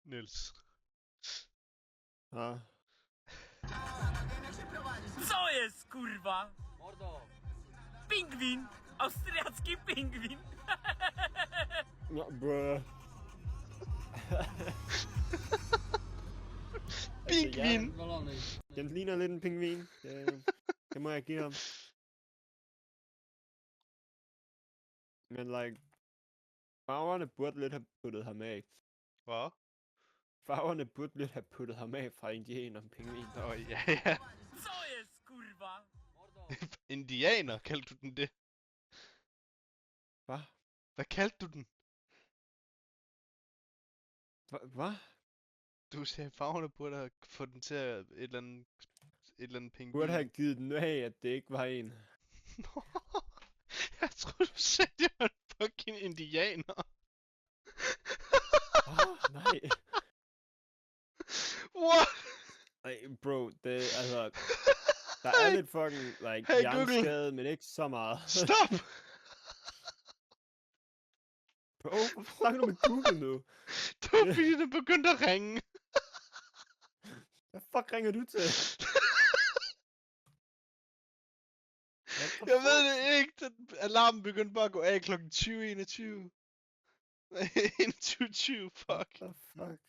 Niels. A. Co jest, kurwa? Pingwin! Austriacki pingwin! No, bruh. Pingvin! Den ligner lidt en pingvin. Det må jeg give ham. Men like, farverne burde lidt have puttet ham af. Hvad? Farverne burde lidt have puttet ham af fra indianer og pingvin. Nå, ja. Co jest, kurwa? Indianer, kaldte du den det? Hvad? Hvad kaldte du den? Hvad? Du sagde, farverne burde have fået den til at et eller andet pingvin. Burde have givet den af, at det ikke var en. Nå, jeg troede, du sagde, det var en fucking indianer. Nej. What? Ej, bro, det altså... Der er lidt fucking, like, Hey, hjerneskade, men ikke så meget. Stop! Bro, hvorfor snakker du med Google nu? Det var fordi, det begyndte at ringe. Hvad fuck ringer du til? Jeg ved det ikke. Den alarmen begyndte bare at gå af klokken 20:21. 21:20, fuck. What the fuck?